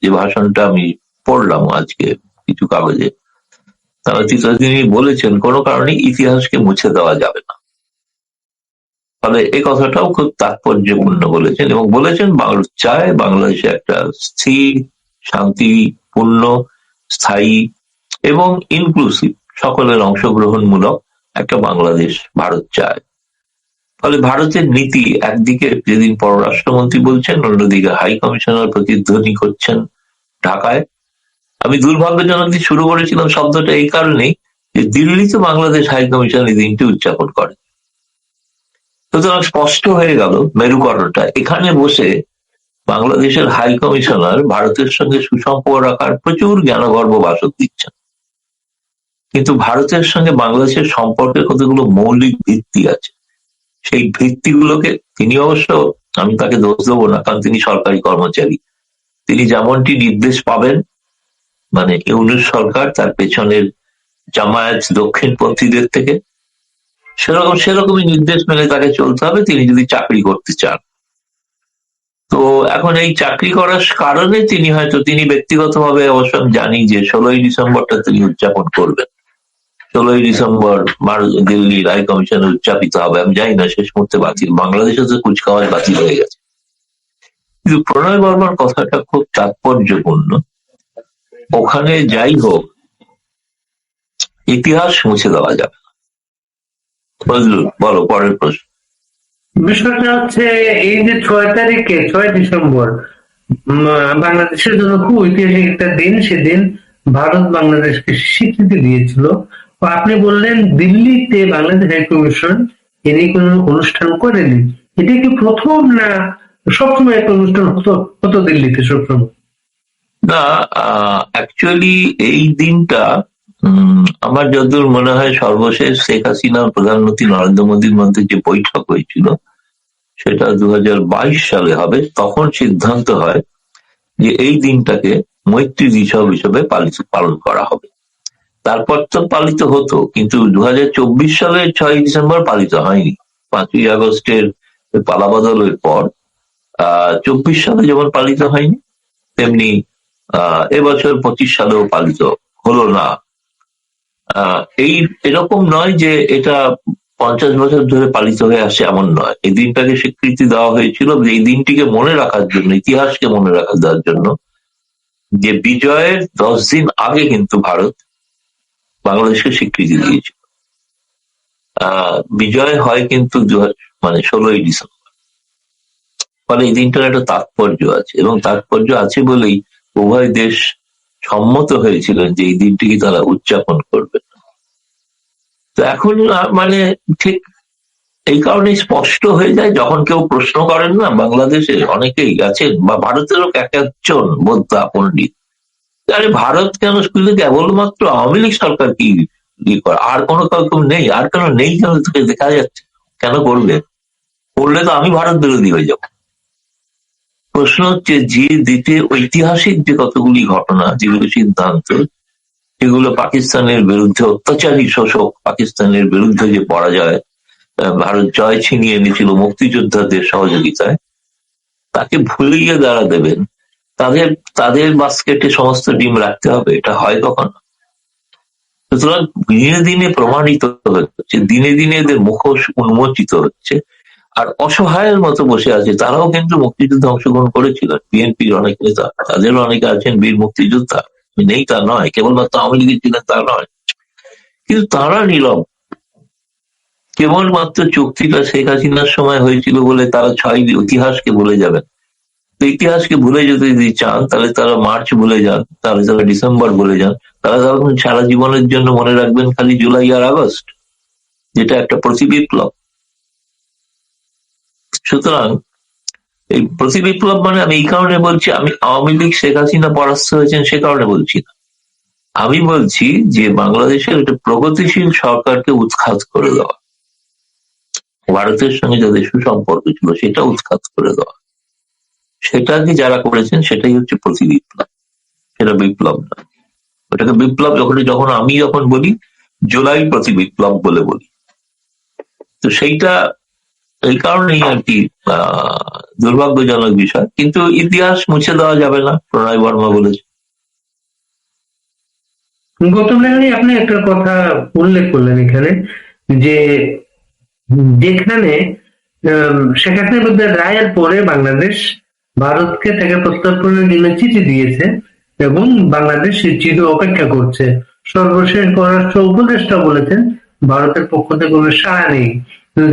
যে ভাষণটা আমি পড়লাম আজকে কিছু কাগজে, তিনি বলেছেন কোনো কারণে ইতিহাসকে মুছে দেওয়া যাবে না। ফলে এই কথাটাও খুব তাৎপর্যপূর্ণ বলেছেন, এবং বলেছেন চায় বাংলাদেশে একটা স্থির, শান্তিপূর্ণ, স্থায়ী এবং ইনক্লুসিভ, সকলের অংশগ্রহণমূলক একটা বাংলাদেশ ভারত চায়। ফলে ভারতের নীতি একদিকে যেদিন পররাষ্ট্রমন্ত্রী বলছেন, অন্যদিকে হাই কমিশনার প্রতিধ্বনি করছেন ঢাকায়। আমি দুর্ভাগ্যজনক দিয়ে শুরু করেছিলাম শব্দটা এই কারণেই যে দিল্লিতে বাংলাদেশ হাই কমিশন এই দিনটি উদযাপন করে। সুতরাং স্পষ্ট হয়ে গেল মেরুকরণটা। এখানে বসে বাংলাদেশের হাই কমিশনার ভারতের সঙ্গে সুসম্পর্ক রাখার প্রচুর জ্ঞানগর্ভ ভাষণ দিচ্ছেন, কিন্তু ভারতের সঙ্গে বাংলাদেশের সম্পর্কের কতগুলো মৌলিক ভিত্তি আছে, সেই ভিত্তিগুলোকে তিনি অবশ্য, আমি তাকে দোষ দেবো না, কারণ তিনি সরকারি কর্মচারী, তিনি যেমনটি নির্দেশ পাবেন, মানে ইউনূস সরকার তার পেছনের জামায়াত দক্ষিণপন্থীদের থেকে, সেরকমই নির্দেশ মেনে তাকে চলতে হবে তিনি যদি চাকরি করতে চান। তো এখন এই চাকরি করার কারণে তিনি ব্যক্তিগতভাবে অবশ্য আমি জানি যে 16ই ডিসেম্বরটা তিনি উদযাপন করবেন। 16ই ডিসেম্বর দিল্লির হাই কমিশনে উদযাপিত হবে। আমি জানি না শেষ মুহূর্তে বাতিল, বাংলাদেশে তো কুচকাওয়াজ বাতিল হয়ে গেছে। কিন্তু প্রণয় বর্মার কথাটা খুব তাৎপর্যপূর্ণ। ওখানে যাই হোক, ইতিহাস মুছে দেওয়া যাবে না। ফজলুল, বলো পরের প্রশ্ন। বিষয়টা হচ্ছে এই যে 6 ডিসেম্বর বাংলাদেশের জন্য খুব ঐতিহাসিক একটা দিন। সেদিন ভারত বাংলাদেশকে স্বীকৃতি দিয়েছিল। তো আপনি বললেন দিল্লিতে বাংলাদেশ হাই কমিশন এনে কোনো অনুষ্ঠান করেনি, এটা কি প্রথম না সবসময় একটা অনুষ্ঠান হতো দিল্লিতে সবসময়? না, অ্যাকচুয়ালি এই দিনটা আমার যতদূর মনে হয় সর্বশেষ শেখ হাসিনা প্রধানমন্ত্রী নরেন্দ্র মোদীর মধ্যে যে বৈঠক হয়েছিল সেটা 2022 সালে হবে। তখন সিদ্ধান্ত হয় যে এই দিনটাকে মৈত্রী দিবস হিসেবে পালন করা হবে। তারপর তো পালিত হতো, কিন্তু 2024 সালের 6 ডিসেম্বর পালিত হয়নি। 5ই আগস্টের পালাবদলের পর 24 সালে যেমন পালিত হয়নি, তেমনি এবছর 25 সালেও পালিত হলো না। এরকম নয় যে এটা 50 বছর ধরে পালিত হয়ে আসছে, এমন নয়। এই দিনটাকে স্বীকৃতি দেওয়া হয়েছিল এই দিনটিকে মনে রাখার জন্য, ইতিহাসকে মনে রাখার দেওয়ার জন্য, যে বিজয়ের 10 দিন আগে কিন্তু ভারত বাংলাদেশকে স্বীকৃতি দিয়েছিল। বিজয় হয় কিন্তু 16ই ডিসেম্বর। ফলে এই দিনটার একটা তাৎপর্য আছে, এবং তাৎপর্য আছে বলেই উভয় দেশ সম্মত হয়েছিলেন যে এই দিনটিকে তারা উদযাপন করবে। তো এখন ঠিক এই কারণে স্পষ্ট হয়ে যায় যখন কেউ প্রশ্ন করেন না, বাংলাদেশে অনেকেই আছেন বা ভারতেরও এক একজন বোদ্ধা পণ্ডিত, আরে ভারত কেন শুধু কেবলমাত্র আওয়ামী লীগ সরকার কি করে, আর কোনো কেউ নেই, আর কেন নেই, কেন তোকে দেখা যাচ্ছে, কেন করবে, করলে তো আমি ভারত বিরোধী হয়ে যাব। প্রশ্ন হচ্ছে যে দিতে ঐতিহাসিক যে কতগুলি ঘটনা, যেগুলো সিদ্ধান্ত, সেগুলো পাকিস্তানের বিরুদ্ধে অত্যাচারী শোষক পাকিস্তানের বিরুদ্ধে যে পরাজয়, ভারত জয় ছিনিয়ে এনেছিল মুক্তিযোদ্ধাদের সহযোগিতায়, তাকে ভুলিয়ে দাঁড়া দেবেন, তাদের বাস্কেটে সমস্ত ডিম রাখতে হবে, এটা হয় কখনো? সুতরাং দিনে দিনে প্রমাণিত হচ্ছে, দিনে দিনে এদের মুখোশ উন্মোচিত হচ্ছে, আর অসহায়ের মতো বসে আছে। তারাও কিন্তু মুক্তিযুদ্ধে অংশগ্রহণ করেছিলেন, বিএনপির অনেক নেতা, তাদেরও অনেকে আছেন বীর মুক্তিযোদ্ধা, নেই তা নয়, কেবলমাত্র আওয়ামী লীগের ছিলেন তা নয়, কিন্তু তারা নীরব। কেবলমাত্র চুক্তিটা শেখ হাসিনার সময় হয়েছিল বলে তারা 6 ইতিহাসকে ভুলে যাবেন। তো ইতিহাসকে ভুলে যদি চান, তাহলে তারা মার্চ ভুলে যান, তাহলে তারা ডিসেম্বর ভুলে যান, তারা তখন সারা জীবনের জন্য মনে রাখবেন খালি জুলাই আর আগস্ট, যেটা একটা প্রতিবিপ্লব। সুতরাং এই প্রতিবিপ্লব আমি এই কারণে বলছি, আমি আওয়ামী লীগ শেখ হাসিনা পরাস্ত হয়েছেন সে কারণে বলছি না, আমি বলছি যে বাংলাদেশের একটা প্রগতিশীল সরকারকে উৎখাত করে দেওয়া, ভারতের সঙ্গে যাদের সুসম্পর্ক ছিল সেটা উৎখাত করে দেওয়া, সেটাকে যারা করেছেন সেটাই হচ্ছে প্রতিবিপ্লব, সেটা বিপ্লব না। ওটাকে বিপ্লব যখন আমি বলি জুলাই প্রতিবিপ্লব বলে বলি। তো সেইটা এই কারণেই আর কি দুর্ভাগ্যজনক বিষয়, কিন্তু ইতিহাস মুছে দেওয়া যাবে না, প্রণয় বর্মা বলেছে। গৌতম লাহিড়ী, আপনি একটা কথা উল্লেখ করলেন এখানে, যে যেখানে শেখ হাসিনার বিরুদ্ধে রায়ের পরে বাংলাদেশ ভারতকে তাকে প্রত্যর্পণের জন্য চিঠি দিয়েছে এবং বাংলাদেশ সেই চিঠি অপেক্ষা করছে। সর্বশেষ পররাষ্ট্র উপদেষ্টা বলেছেন ভারতের পক্ষ থেকে কোনো সাড়া নেই।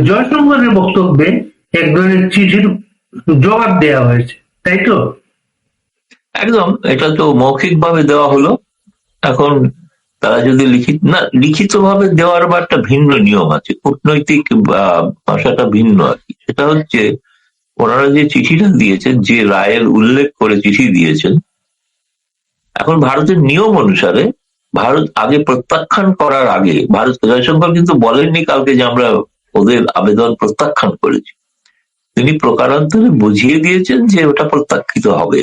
জয়শঙ্করের বক্তব্যে এক ধরনের চিঠির জবাব দেওয়া হয়েছে, তাই তো? একদম, এটা তো মৌখিক ভাবে দেওয়া হলো। এখন তারা যদি লিখিত ভাবে দেওয়ার বা একটা ভিন্ন নিয়ম আছে, কূটনৈতিক ভাষাটা ভিন্ন আর কি। সেটা হচ্ছে ওনারা যে চিঠিটা দিয়েছেন, যে রায়ের উল্লেখ করে চিঠি দিয়েছেন, এখন ভারতের নিয়ম অনুসারে ভারত আগে প্রত্যাখ্যান করার আগে, জয়শঙ্কর কিন্তু বলেননি কালকে যে আমরা ওদের আবেদন প্রত্যাখ্যান করেছি। তিনি প্রকারান্তরে বুঝিয়ে দিয়েছেন যে ওটা প্রত্যাখ্যিত হবে,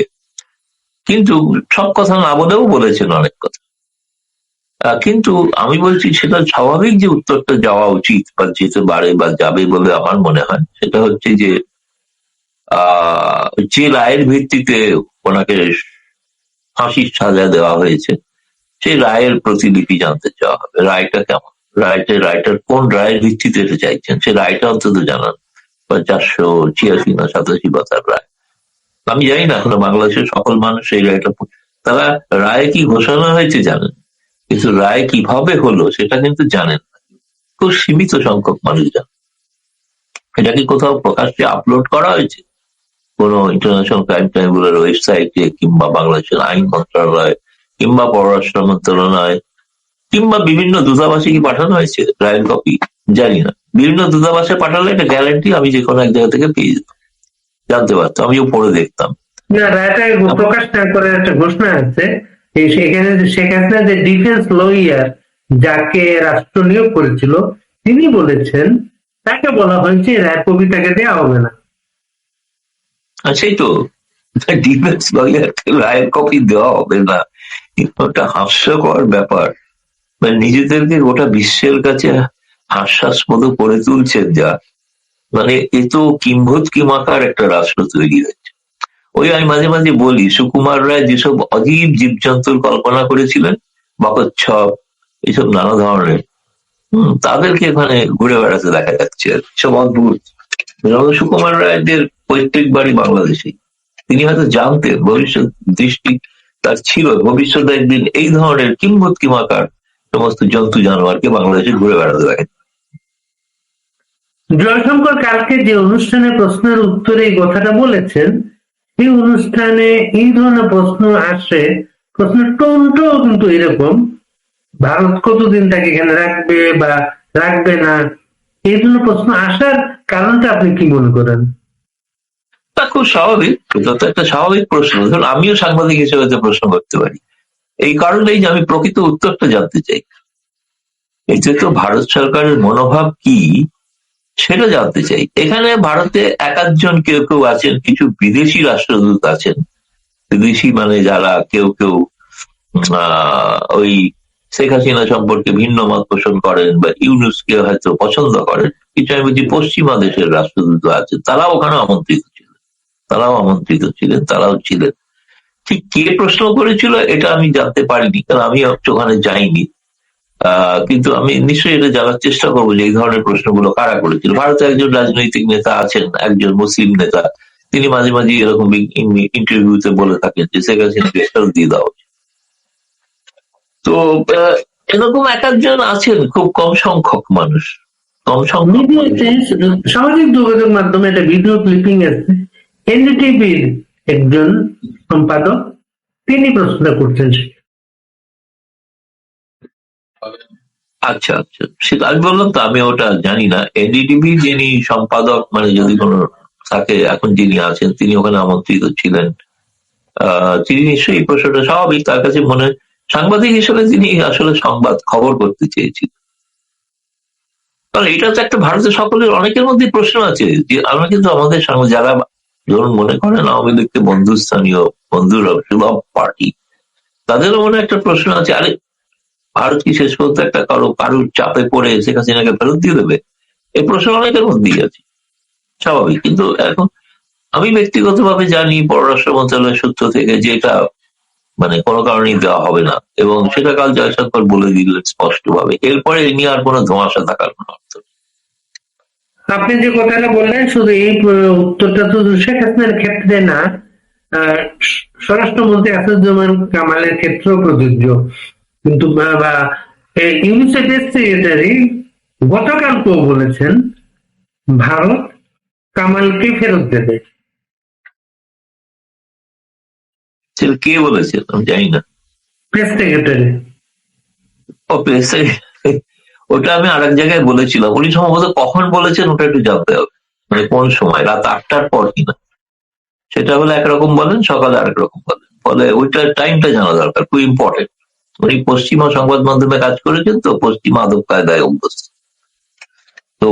কিন্তু সব কথা না বলেও বলেছেন অনেক কথা। কিন্তু আমি বলছি সেটা স্বাভাবিক যে উত্তরটা যাওয়া উচিত বা যেতে পারে বা যাবে বলে আমার মনে হয়, সেটা হচ্ছে যে যে রায়ের ভিত্তিতে ওনাকে ফাঁসির সাজা দেওয়া হয়েছে সেই রায়ের প্রতিলিপি জানতে চাওয়া হবে। রায়টা কেমন, রায়টার কোন রায়ের ভিত্তিতে এটা চাইছেন সে রায়টা অন্তত জানান। 486 না 87 পাতার রায়। আমি জানি না এখনো বাংলাদেশের সকল মানুষ এই রায়টা, তারা রায় কি ঘোষণা হয়েছে জানেন, কিন্তু রায় কিভাবে হলো সেটা কিন্তু জানেন না, খুব সীমিত সংখ্যক মানুষ জানেন। এটা কি কোথাও প্রকাশ্যে আপলোড করা হয়েছে কোন ইন্টারন্যাশনাল ক্রাইম ট্রাইব্যুনালের ওয়েবসাইটে, কিংবা বাংলাদেশের আইন মন্ত্রণালয়, কিংবা পররাষ্ট্র মন্ত্রণালয়, কিংবা বিভিন্ন দূতাবাসে কি পাঠানো হয়েছে রায়ের কপি? জানি না। বিভিন্ন দূতাবাসে পাঠালে একটা গ্যারান্টি আমি যে কোনো এক জায়গা থেকে পেয়ে যেতাম, জানতে পারতাম, আমিও পড়ে দেখতাম। না, রায়টা প্রকাশ না করে একটা ঘোষণা আছে, সেখানে শেখ হাসিনা যে ডিফেন্স লয়ার যাকে রাষ্ট্র নিয়োগ করেছিল তিনি বলেছেন, তাকে বলা হয়েছে রায় কবিতাকে দেওয়া হবে না। সেই তো, ডিফেন্স লয়ারকে রায়ের কপি দেওয়া হবে না, একটা হাস্যকর ব্যাপার। মানে নিজেদেরকে গোটা বিশ্বের কাছে হাস্যাস্পদ করে তুলছেন, যা মানে এ তো কিম্ভূত কিমাকার একটা রাষ্ট্র তৈরি হয়েছে। ওই আমি মাঝে মাঝে বলি, সুকুমার রায় যেসব অজীব জীবজন্তুর কল্পনা করেছিলেন, বাকচ্ছপ, এইসব নানা ধরনের, তাদেরকে এখানে ঘুরে বেড়াতে দেখা যাচ্ছে। সব অদ্ভুত। সুকুমার রায়দের পৈতৃক বাড়ি বাংলাদেশে, তিনি হয়তো জানতেন, ভবিষ্যৎ দৃষ্টি তার ছিল, ভবিষ্যতে একদিন এই ধরনের কিম্ভূত কিমাকার সমস্ত জন্তু জানোয়ারকে বাংলাদেশে ঘুরে বেড়াতে দেখা। জয়শঙ্কর কালকে যে অনুষ্ঠানে প্রশ্নের উত্তরে এই কথাটা বলেছেন, এই অনুষ্ঠানে এই ধরনের প্রশ্ন আসে, প্রশ্নের টোনটাও কিন্তু এরকম, ভারত কতদিন তাকে এখানে রাখবে বা রাখবে না, এই জন্য প্রশ্ন আসার কারণটা আপনি কি মনে করেন? তা খুব স্বাভাবিক, এটা তো একটা স্বাভাবিক প্রশ্ন। ধরুন আমিও সাংবাদিক হিসেবে প্রশ্ন করতে পারি, এই কারণেই যে আমি প্রকৃত উত্তরটা জানতে চাই। এতে তো ভারত সরকারের মনোভাব কি সেটা জানতে চাই। এখানে ভারতে এক আধজন কেউ কেউ আছেন, কিছু বিদেশি রাষ্ট্রদূত আছেন, বিদেশি মানে যারা কেউ কেউ ওই শেখ হাসিনা সম্পর্কে ভিন্ন মত পোষণ করেন বা ইউনুসকে হয়তো পছন্দ করেন, কিছু আমি বলছি পশ্চিমা দেশের রাষ্ট্রদূত আছেন, তারাও ওখানে আমন্ত্রিত ছিলেন, তারাও ছিলেন। ঠিক কে প্রশ্ন করেছিল এটা আমি জানতে পারিনি, কারণ আমি ওখানে যাইনি। কিন্তু আমি নিশ্চয়ই এটা জানার চেষ্টা করবো যে এই ধরনের প্রশ্নগুলো কারা করেছিল। ভারতে একজন রাজনৈতিক নেতা আছেন, একজন মুসলিম নেতা, তিনি মাঝে মাঝে এরকম ইন্টারভিউতে বলে থাকেন যে শেখ হাসিনাকে ফেরত দিয়ে দেওয়া উচিত। তো এরকম এক একজন আছেন, খুব কম সংখ্যক মানুষ, কম সংখ্যক। সামাজিক যোগাযোগ মাধ্যমে একটা ভিডিও ক্লিপিং আছে, এনডিটিভির একজন সম্পাদক, তিনি প্রশ্ন করছেন। আচ্ছা আচ্ছা, সেটা আমি বললাম তো, আমি ওটা জানি না। এনডিটিভি যিনি সম্পাদক, মানে যদি কোনো থাকে, এখন যিনি আছেন তিনি ওখানে আমন্ত্রিত ছিলেন। তিনি নিশ্চয়ই এই প্রশ্নটা স্বাভাবিক, তার কাছে মনে হয় সাংবাদিক হিসেবে তিনি আসলে সংবাদ খবর করতে চেয়েছিলেন। কারণ এটা তো একটা ভারতের সকলের অনেকের মধ্যে প্রশ্ন আছে যে আমরা কিন্তু আমাদের সঙ্গে যারা ধরুন মনে করেন আওয়ামী লীগকে বন্ধুস্থানীয়, বন্ধুর সুলভ পার্টি, তাদেরও মনে একটা প্রশ্ন আছে, আরে ভারত কি শেষ পর্যন্ত একটা কারোর চাপে পড়ে শেখ হাসিনাকে ফেরত দিয়ে দেবে? এই প্রশ্ন অনেকের মধ্যেই আছে, স্বাভাবিক। কিন্তু এখন আমি ব্যক্তিগতভাবে জানি পররাষ্ট্র মন্ত্রণালয়ের সূত্র থেকে যে এটা মানে কোনো কারণেই দেওয়া হবে না, এবং সেটা কাল জয়শঙ্কর বলে দিলেন স্পষ্টভাবে। এরপরে এ নিয়ে আর কোনো ধোঁয়াশা থাকার কোনো অর্থ নেই। আপনি যে কথাটা বললেন, শুধু এই উত্তরটা তো শেখ হাসিনার ক্ষেত্রে না, স্বরাষ্ট্রমন্ত্রী আসাদুজ্জামান কামালের ক্ষেত্রেও প্রযোজ্য। কিন্তু ইউনিসেফের সেক্রেটারি গতকালকেও বলেছেন ভারত কামালকে ফেরত দেবে। সেটা কে বলেছেন আমি জানি না। Press secretary. ও প্রেস, ওটা আমি আরেক জায়গায় বলেছিলাম, উনি সম্ভবত কখন বলেছেন ওটা একটু জানতে হবে, মানে কোন সময়, রাত 8টার পর কিনা। সেটা হলে একরকম বলেন, সকালে আরেক রকম বলেন, ফলে ওইটার টাইমটা জানা দরকার, খুব ইম্পর্টেন্ট। উনি পশ্চিমা সংবাদ মাধ্যমে কাজ করেছেন, তো পশ্চিমা আদব কায়দায় অভ্যস্ত। তো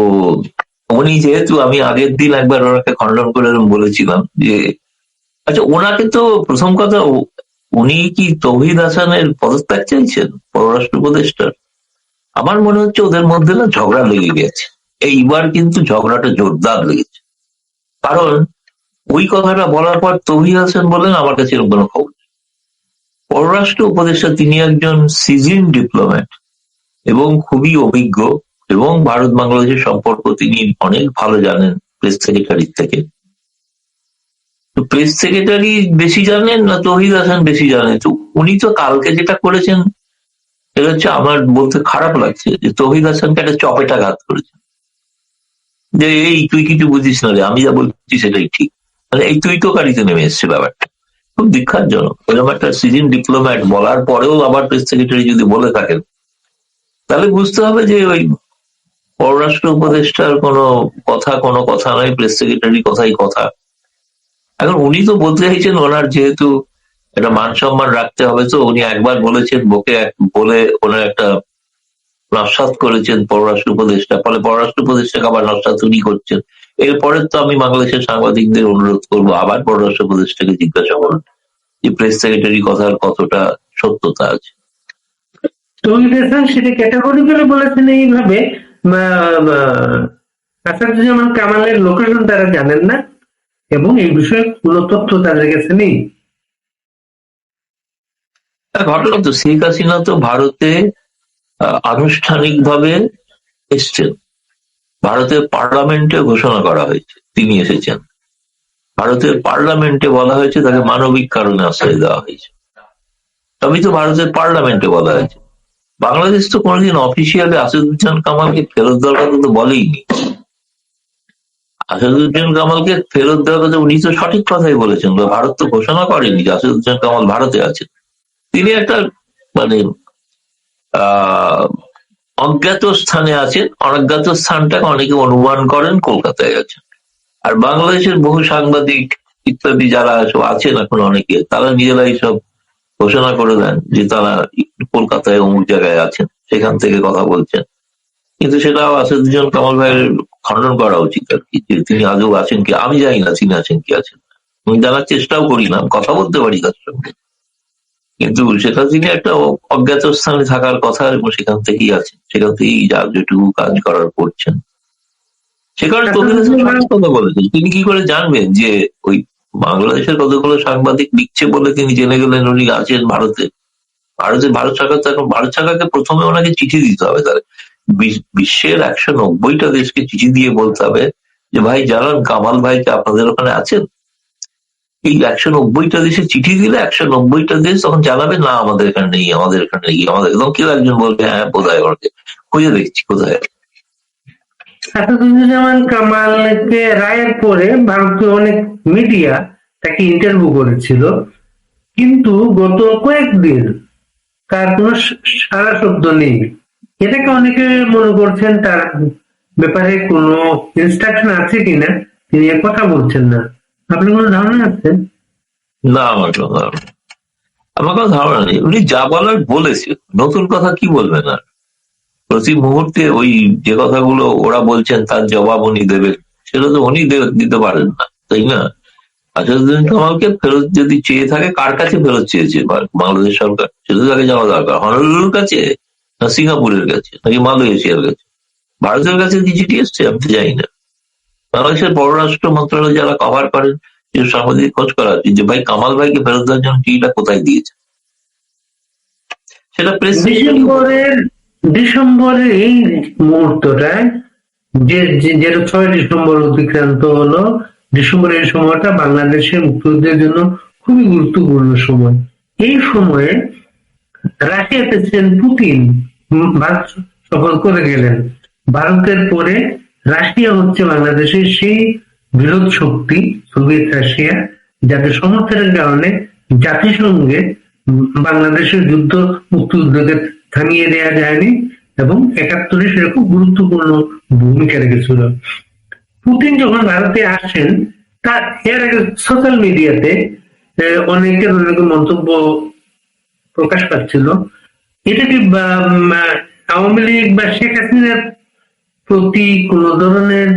উনি যেহেতু, আমি আগের দিন একবার ওনাকে খণ্ডন করে বলেছিলাম যে, আচ্ছা ওনাকে তো প্রথম কথা, উনি কি তৌহিদ হাসানের পদত্যাগ চাইছেন পররাষ্ট্র উপদেষ্টার? আমার মনে হচ্ছে ওদের মধ্যে না ঝগড়া লেগে গেছে, এইবার কিন্তু ঝগড়াটা জোরদার লেগেছে। কারণ ওই কথাটা বলার পর তৌহিদ হাসান বললেন আমার কাছে এরকম কোনো খবর নেই। পররাষ্ট্র উপদেষ্টা তিনি একজন সিজন ডিপ্লোম্যাট এবং খুবই অভিজ্ঞ, এবং ভারত বাংলাদেশের সম্পর্ক তিনি অনেক ভালো জানেন প্রেস সেক্রেটারির থেকে। তো প্রেস সেক্রেটারি বেশি জানেন না তৌহিদ হাসান বেশি জানেন? তো উনি তো কালকে যেটা করেছেন, এটা হচ্ছে আমার বলতে খারাপ লাগছে যে তৌহিদ হাসানকে একটা চপেটাঘাত করেছেন, যে এই তুই কিছু বুঝিস না রে, আমি যা বলছি সেটাই ঠিক, মানে এই তুই তো কারিতে নেমে এসছে ব্যাপারটা। খুব বিখ্যাতজনক। এরকম একটা সিজন ডিপ্লোম্যাট বলার পরেও আবার প্রেস সেক্রেটারি যদি বলে থাকেন, তাহলে বুঝতে হবে যে ওই পররাষ্ট্র উপদেষ্টার কোনো কথা নয়, প্রেস সেক্রেটারি কথাই কথা। এখন উনি তো বলতে চাইছেন ওনার যেহেতু একটা মান সম্মান রাখতে হবে, তো উনি একবার বলেছেন বলে ওনার একটা নস্যাৎ করেছেন পররাষ্ট্র উপদেষ্টা, ফলে পররাষ্ট্র উপদেষ্টাকে আবার নস্যাৎ উনি করছেন। এরপরে তো আমি বাংলাদেশের সাংবাদিকদের অনুরোধ করবো আবার পররাষ্ট্র উপদেষ্টাকে জিজ্ঞাসা করুন যে প্রেস সেক্রেটারি কথার কতটা সত্যতা আছে। তৌহিদ হাসান সেটা ক্যাটাগরি করে বলেছেন এইভাবে, আসাদুজ্জামান কামালের লোকেশন তারা জানেন না এবং এই বিষয়ে কোনো তথ্য তাদের কাছে নেই। ঘটনা তো শেখ হাসিনা তো ভারতে আনুষ্ঠানিকভাবে এসছেন, ভারতের পার্লামেন্টে ঘোষণা করা হয়েছে তিনি এসেছেন, ভারতের পার্লামেন্টে বলা হয়েছে তাকে মানবিক কারণে আশ্রয় দেওয়া হয়েছে, তবেই তো ভারতের পার্লামেন্টে বলা হয়েছে। বাংলাদেশ তো কোনোদিন অফিসিয়ালি আসাদুজ্জামান কামালকে ফেরত দেওয়ার কথা তো বলেইনি। আসাদুজ্জামান কামালকে ফেরত দেওয়ার কথা উনি তো সঠিক কথাই বলেছেন, ভারত তো ঘোষণা করেনি যে আসাদুজ্জামান কামাল ভারতে আছেন। তিনি একটা মানে অজ্ঞাত স্থানে আছেন, অজ্ঞাত স্থানটাকে অনেকে অনুমান করেন কলকাতায় আছেন। আর বাংলাদেশের বহু সাংবাদিক ইত্যাদি যারা আছেন এখন অনেকে, তারা নিজেরাই সব ঘোষণা করে দেন যে তারা কলকাতায় অমুক জায়গায় আছেন, সেখান থেকে কথা বলছেন। কিন্তু সেটাও আসাদুজ্জামান কামাল ভাইয়ের খণ্ডন করা উচিত আর কি, যে তিনি আজও আছেন কি, আমি জানি না তিনি আছেন কি আছেন, আমি জানার চেষ্টাও করি না, কথা বলতে পারি তার সঙ্গে, কিন্তু সেটা তিনি একটা অজ্ঞাত স্থানে থাকার কথা এবং সেখান থেকেই আছেন, সেখান থেকেই যা যেটুকু কাজ করার করছেন। সে কারণে তোদের কথা বলেছেন। তিনি কি করে জানবেন যে ওই বাংলাদেশের কতগুলো সাংবাদিক লিখছে বলে তিনি জেনে গেলেন উনি আছেন ভারতে? ভারত সরকার তো এখন, ভারত সরকারকে প্রথমে ওনাকে চিঠি দিতে হবে, তার বিশ্বের 190টা দেশকে চিঠি দিয়ে বলতে হবে যে ভাই জানান কামাল ভাইকে আপনাদের ওখানে আছেন। এই 190টা দেশে চিঠি দিলে 190টা দেশ তখন জানাবে না আমাদের এখানে নেই, আমাদের এখানে নেই, আমাদের, এবং কেউ একজন বলবে হ্যাঁ বোধহয় ওনাকে খুঁজে দেখছি কোথায়। আসাদুজ্জামান কামালকে রায়ের পরে ভারতীয় অনেক মিডিয়া তাকে ইন্টারভিউ করেছিল, কিন্তু গত কয়েকদিন তার কোনো সারা শব্দ নেই। এটাকে অনেকে মনে করছেন তার ব্যাপারে কোনো ইনস্ট্রাকশন আছে কিনা, তিনি কথা বলছেন না। আপনার কোনো ধারণা আছে? না, আমার কোনো ধারণা নেই। উনি যা বলার বলেছে, নতুন কথা কি বলবেন আর? প্রতি মুহূর্তে ওই যে কথাগুলো ওরা বলছেন তার জবাব উনি দেবেন, সেটা তো উনি দিতে পারেন না, তাই না? আসাদুজ্জামান কামালকে ফেরত যদি চেয়ে থাকে, কার কাছে ফেরত চেয়েছে বাংলাদেশ সরকার, সেটা তাকে জানা দরকার। হনলুলুর কাছে, না সিঙ্গাপুরের কাছে, নাকি মালয়েশিয়ার কাছে? ভারতের কাছে কি চিঠি এসছে আমি তো জানি না। বাংলাদেশের পররাষ্ট্র মন্ত্রণালয় যারা কভার করেন, যে সাংবাদিক খোঁজ করা উচিত যে ভাই কামাল ভাইকে ফেরত দেওয়ার জন্য চিঠিটা কোথায় দিয়েছে, সেটা প্রেস। ডিসেম্বরের এই মুহূর্তটায় যেটা 6 ডিসেম্বর অতিক্রান্ত হলো, ডিসেম্বরের এই সময়টা বাংলাদেশের মুক্তিযুদ্ধের জন্য খুবই গুরুত্বপূর্ণ সময়। এই সময়ে রাশিয়াতে ছিলেন পুতিন, ভারত সফর করে গেলেন। ভারতের পরে রাশিয়া হচ্ছে বাংলাদেশের সেই বিরোধ শক্তি, সোভিয়েত রাশিয়া, যাদের সমর্থনের কারণে জাতিসংঘে বাংলাদেশের যুদ্ধ মুক্তিযুদ্ধকে থামিয়ে দেওয়া যায়নি এবং 71-এ সেরকম গুরুত্বপূর্ণ ভূমিকা রেখেছিল। পুতিন যখন ভারতে আসেন, তার এর আগে সোশ্যাল মিডিয়াতে অনেকের অনেক মন্তব্য প্রকাশ পাচ্ছিল, এটা কি আওয়ামী লীগ বা শেখ হাসিনার প্রতি কোন ধরনের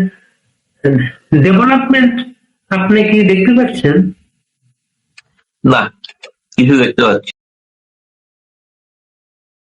ডেভেলপমেন্ট আপনি কি দেখতে পাচ্ছেন? না, কিছু দেখতে পাচ্ছি